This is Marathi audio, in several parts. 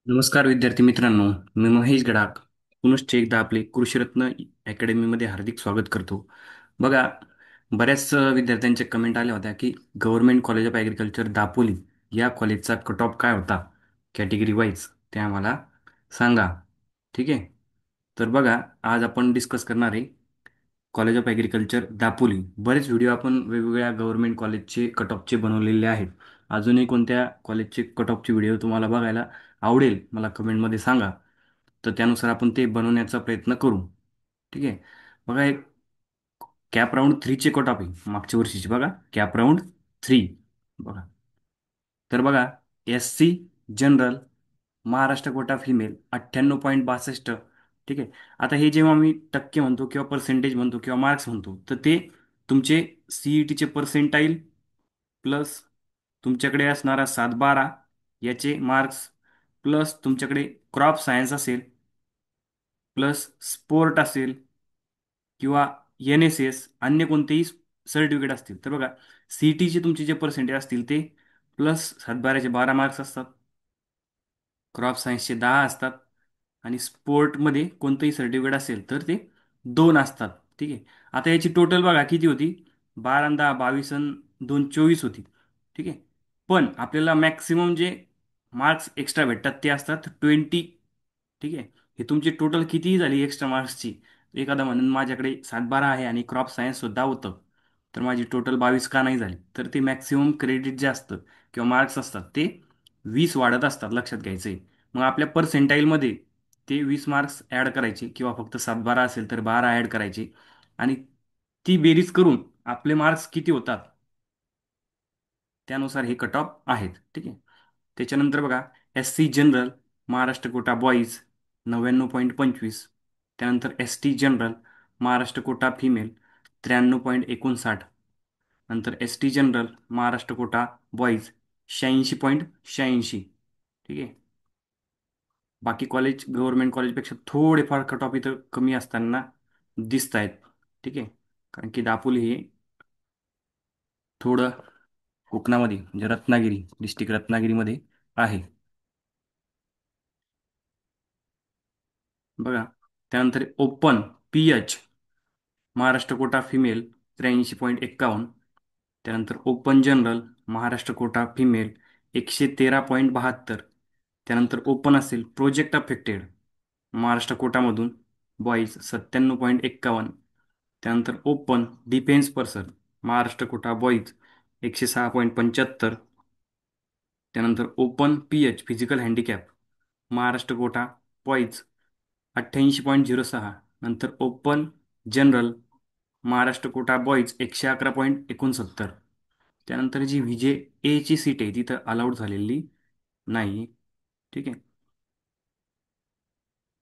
नमस्कार विद्यार्थी मित्रांनो, मी महेश गडाख पुनश्च एकदा आपले कृषीरत्न अकॅडमीमध्ये हार्दिक स्वागत करतो. बघा, बऱ्याच विद्यार्थ्यांच्या कमेंट आल्या होत्या की government college of agriculture Dapoli या कॉलेजचा कट ऑफ काय होता कॅटेगरी वाईज ते आम्हाला सांगा. ठीक आहे. तर बघा, आज आपण डिस्कस करणार आहे कॉलेज ऑफ ॲग्रिकल्चर दापोली. बरेच व्हिडिओ आपण वेगवेगळ्या गव्हर्नमेंट कॉलेजचे कट ऑफचे बनवलेले आहेत. अजूनही कोणत्या कॉलेजचे कट ऑफचे व्हिडिओ तुम्हाला बघायला आवडेल मला कमेंटमध्ये सांगा. तर त्यानुसार आपण ते बनवण्याचा प्रयत्न करू. ठीक आहे. बघा, एक कॅप राऊंड थ्रीचे कट ऑफ आहे मागच्या वर्षीचे. बघा, कॅप राऊंड थ्री. बघा, तर बघा, S C general Maharashtra quota female 98.62. ठीक आहे. आता हे जेव्हा मी टक्के म्हणतो किंवा पर्सेंटेज म्हणतो किंवा मार्क्स म्हणतो तर ते तुमचे सीईटीचे पर्सेंटाईल प्लस तुमच्याकडे असणारा 7-12 याचे मार्क्स प्लस तुमच्याकडे क्रॉप सायन्स असेल प्लस स्पोर्ट असेल किंवा एन एस एस अन्य कोणतेही सर्टिफिकेट असतील. तर बघा, सी टीचे तुमचे जे पर्सेंटेज असतील ते प्लस 7-12चे 12 मार्क्स असतात, क्रॉप सायन्सचे 10 असतात आणि स्पोर्टमध्ये कोणतंही सर्टिफिकेट असेल तर ते 2 असतात. ठीक आहे. आता याची टोटल बघा किती होती, 12 आणि 10 22 आणि 2 24 होती. ठीक आहे. पण आपल्याला मॅक्सिमम जे मार्क्स एक्स्ट्रा भेटतात ते असतात 20. ठीक आहे. हे तुमची टोटल कितीही झाली एक्स्ट्रा मार्क्सची, एखादा म्हणून माझ्याकडे 7-12 आहे आणि क्रॉप सायन्स सुद्धा होतं, तर माझी टोटल 22 का नाही झाली, तर ते मॅक्सिमम क्रेडिट जे असतं किंवा मार्क्स असतात ते 20 वाढत असतात, लक्षात घ्यायचं आहे. मग आपल्या पर्सेंटाईलमध्ये ते 20 मार्क्स ॲड करायचे किंवा फक्त 7-12 असेल तर 12 ॲड करायचे आणि ती बेरीज करून आपले मार्क्स किती होतात त्यानुसार हे कट ऑफ आहेत. ठीक आहे. त्याच्यानंतर बघा, S C general Maharashtra quota boys 99.25. त्यानंतर S T general Maharashtra quota female 93.59. नंतर S T general Maharashtra quota boys 86.86. ठीक आहे. बाकी कॉलेज गव्हर्नमेंट कॉलेजपेक्षा थोडेफार कट ऑफ इथं कमी असताना दिसत आहेत. ठीक आहे. कारण की दापोली हे थोडं कोकणामध्ये म्हणजे रत्नागिरी डिस्ट्रिक्ट रत्नागिरीमध्ये आहे. बघा, त्यानंतर open P H Maharashtra quota female 83.51. त्यानंतर open general Maharashtra quota female 113.72. त्यानंतर ओपन असेल प्रोजेक्ट अफेक्टेड महाराष्ट्र कोटामधून बॉईज 97.51. त्यानंतर open defence person Maharashtra quota boys 106.75. त्यानंतर open P H physical handicap Maharashtra quota boys 88.06. नंतर open general Maharashtra quota boys 111.69. त्यानंतर जी व्ही जे एची सीट आहे तिथं अलाउड झालेली नाही. ठीक आहे.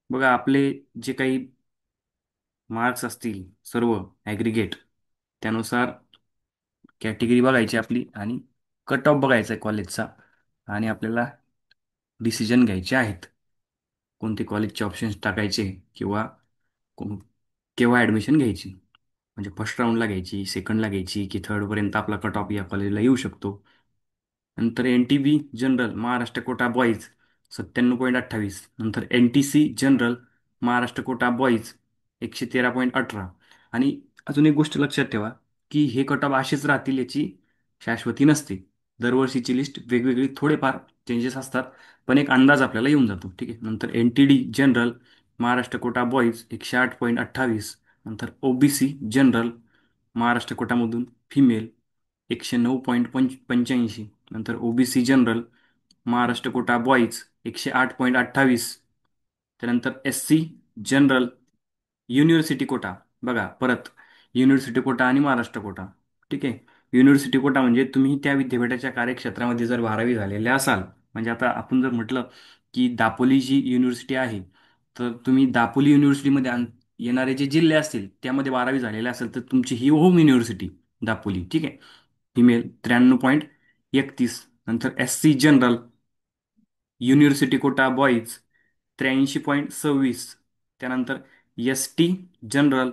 बघा, आपले जे काही मार्क्स असतील सर्व ॲग्रिगेट त्यानुसार कॅटेगरी बघायची आपली आणि कट ऑफ बघायचा आहे कॉलेजचा आणि आपल्याला डिसिजन घ्यायचे आहेत कोणते कॉलेजचे ऑप्शन्स टाकायचे किंवा कोण केव्हा ॲडमिशन घ्यायची, म्हणजे फर्स्ट राऊंडला घ्यायची, सेकंडला घ्यायची की थर्डपर्यंत आपला कट ऑफ या कॉलेजला येऊ शकतो. नंतर N T B general Maharashtra quota boys 97.28. नंतर N T C general Maharashtra quota boys 113.18. आणि अजून एक गोष्ट लक्षात ठेवा की हे कट ऑफ असेच राहतील याची शाश्वती नसते. दरवर्षीची लिस्ट वेगवेगळी, थोडेफार चेंजेस असतात, पण एक अंदाज आपल्याला येऊन जातो. ठीक आहे. नंतर N T D general Maharashtra quota boys 108.28. नंतर O B C general Maharashtra कोटामधून फिमेल 109.85. नंतर OBC general Maharashtra quota boys 108.28. त्यानंतर S C general university quota. बघा, परत युनिव्हर्सिटी कोटा आणि महाराष्ट्र कोटा. ठीक आहे. युनिव्हर्सिटी कोटा म्हणजे तुम्ही त्या विद्यापीठाच्या कार्यक्षेत्रामध्ये जर 12वी झालेले असाल, म्हणजे आता आपण जर म्हटलं की दापोली जी युनिव्हर्सिटी आहे, तर तुम्ही दापोली युनिव्हर्सिटीमध्ये येणारे जे जिल्हे असतील त्यामध्ये 12वी झालेले असेल तर तुमची ही होम युनिव्हर्सिटी दापोली. ठीक आहे. फिमेल 93.31. नंतर S C general university quota boys 83.26. त्यानंतर S T general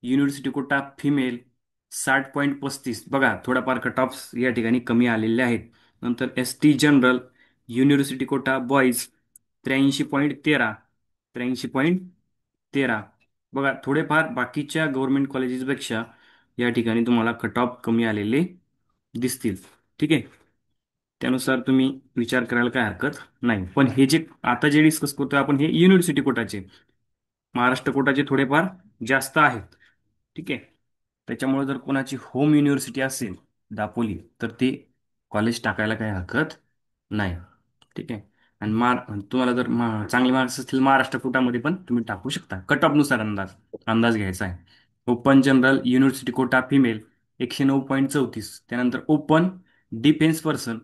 university quota female 60.35. बघा, थोडाफार कट ऑफ्स या ठिकाणी कमी आलेले आहेत. नंतर S T general university quota boys 83.13. 83.13. बघा, थोडेफार बाकीच्या गव्हर्नमेंट कॉलेजेसपेक्षा या ठिकाणी तुम्हाला कट ऑफ कमी आलेले दिसतील. ठीक आहे. त्यानुसार तुम्ही विचार करायला काय हरकत नाही. पण हे जे आता जे डिस्कस करतोय आपण, हे युनिव्हर्सिटी कोटाचे, महाराष्ट्र कोटाचे थोडेफार जास्त आहेत. ठीक आहे. त्याच्यामुळे जर कोणाची होम युनिव्हर्सिटी असेल दापोली, तर ते कॉलेज टाकायला काही हरकत नाही. ठीक आहे. आणि तुम्हाला जर चांगले मार्क्स असतील महाराष्ट्र कोटामध्ये पण तुम्ही टाकू शकता. कट ऑफ नुसार अंदाज अंदाज घ्यायचा आहे. Open general university quota female 109.34. त्यानंतर open defence person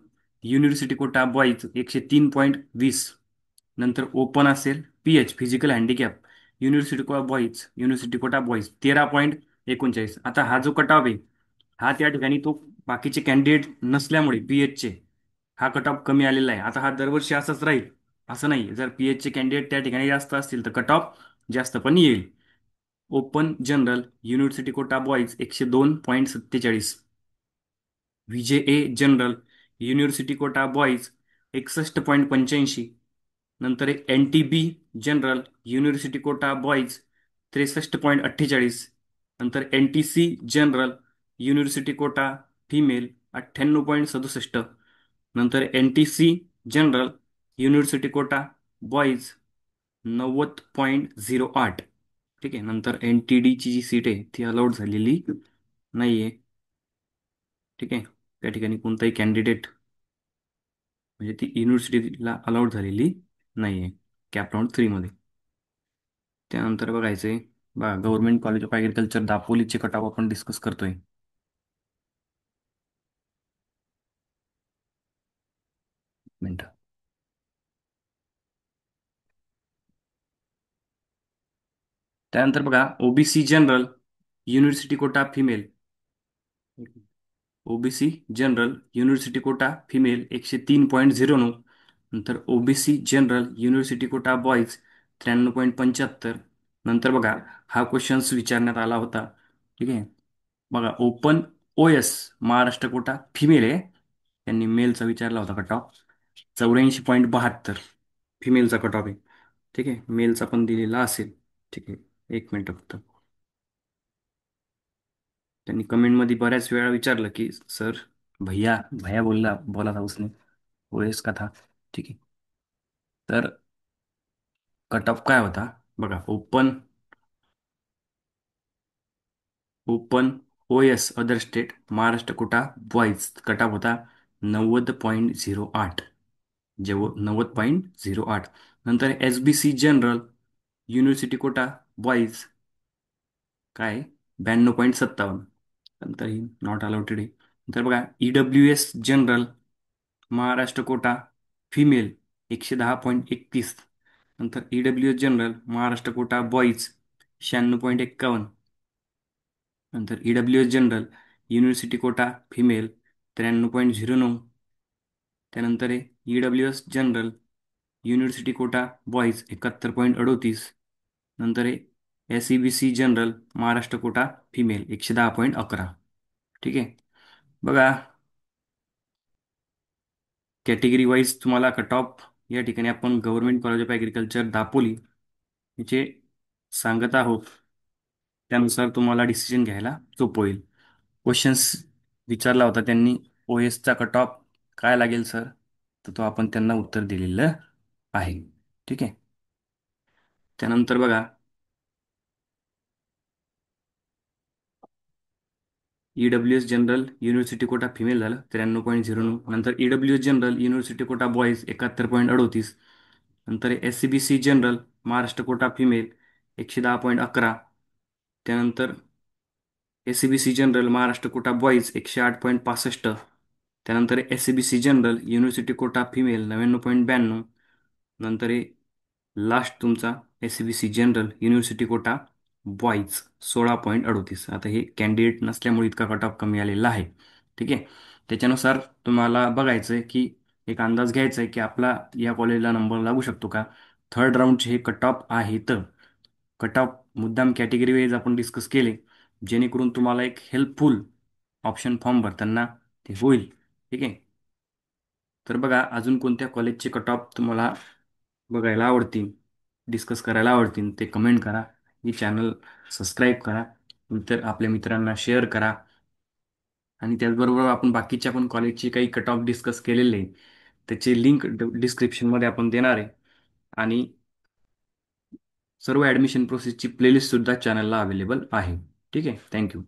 university quota boys 103.20. नंतर ओपन असेल PH physical handicap university quota boys, university quota boys 13.39. आता हा जो कट ऑफ आहे, हा त्या ठिकाणी तो बाकीचे कॅन्डिडेट नसल्यामुळे पीएचचे हा कट ऑफ कमी आलेला आहे. आता हा दरवर्षी असाच राहील असं नाही. जर पीएचचे कॅन्डिडेट त्या ठिकाणी जास्त असतील तर कट ऑफ जास्त पण येईल. Open general university quota boys 102.47. VJA general university quota boys 61.85. नंतर N T B general university quota boys 63.48. नंतर N T C general university quota female 98.67. नंतर N T C general university quota boys 90.08. ठीक आहे. नंतर एन टी डीची जी सीट आहे ती अलाउड झालेली नाही आहे. ठीक आहे. त्या ठिकाणी कोणताही कॅन्डिडेट म्हणजे ती युनिव्हर्सिटीला अलाउड झालेली नाही आहे कॅप राऊंड 3 मध्ये. त्यानंतर बघायचंय, बघा गव्हर्नमेंट कॉलेज ऑफ ॲग्रिकल्चर दापोलीचे कट ऑफ आपण डिस्कस करतोय. मिनिट. त्यानंतर बघा OBC general university quota female, OBC general university quota female 103.09. नंतर OBC general university quota boys 93.75. नंतर बघा हा क्वेश्चन्स विचारण्यात आला होता. ठीक आहे. बघा open OS Maharashtra quota female आहे, त्यांनी मेलचा विचारला होता कट ऑफ 84.72. फिमेलचा कट ऑफ आहे. ठीक आहे. मेलचा पण दिलेला असेल. ठीक आहे. एक मिनिट फक्त. त्यांनी कमेंटमध्ये बऱ्याच वेळा विचारलं की सर, भैया भैया बोला था उसने, ओएस का था. ठीक आहे. तर कट ऑफ काय होता बघा. Open open OS other state Maharashtra quota boys cut off होता 90.08. 90.08. नंतर S B C general university quota boys काय 92.57. नंतर ही नॉट अलाउटेड आहे. नंतर बघा E W S general Maharashtra quota female 110.31. नंतर E W S general Maharashtra quota boys 96.51. नंतर E W S general university quota female 93.09. त्यानंतर आहे E W S general university quota boys 71.38. नंतर आहे S E B C general Maharashtra quota female 110.11. ठीक आहे. बघा कॅटेगरी वाईज तुम्हाला कट ऑफ या ठिकाणी आपण government college of agriculture Dapoli याचे सांगत आहोत. त्यानुसार तुम्हाला डिसिजन घ्यायला सोपं होईल. क्वेश्चन्स विचारला होता त्यांनी, ओएसचा कट ऑफ काय लागेल सर, तर तो आपण त्यांना उत्तर दिलेलं आहे. ठीक आहे. त्यानंतर बघा E W S general university quota female झालं 93.09. नंतर E W S general university quota boys 71.38. नंतर S C B C general Maharashtra quota female 110.11. त्यानंतर S C B C general Maharashtra quota boys 108.65. त्यानंतर S C B C general university quota female 99.92. नंतर लास्ट तुमचा S C B C general university quota boys 16.38. आता हे कॅन्डिडेट नसल्यामुळे इतका कट ऑफ कमी आलेला आहे. ठीक आहे. त्याच्यानुसार तुम्हाला बघायचं आहे की एक अंदाज घ्यायचा आहे की आपला या कॉलेजला नंबर लागू शकतो का. थर्ड राऊंडचे हे कट ऑफ आहेत. कट ऑफ मुद्दाम कॅटेगरी वाईज आपण डिस्कस केले जेणेकरून तुम्हाला एक हेल्पफुल ऑप्शन फॉर्म भरताना ते होईल. ठीक आहे. तर बघा अजून कोणत्या कॉलेजचे कट ऑफ तुम्हाला बघायला आवडतील, डिस्कस करायला आवडतील ते कमेंट करा. ही चॅनल सबस्क्राईब करा. आपल्या मित्रांना शेअर करा. आणि त्याचबरोबर आपण बाकीच्या पण कॉलेजची काही कट ऑफ डिस्कस केलेले आहे, त्याची लिंक डिस्क्रिप्शनमध्ये आपण देणार आहे. आणि सर्व ॲडमिशन प्रोसेसची प्लेलिस्ट सुद्धा चॅनलला अवेलेबल आहे. ठीक आहे, थँक्यू.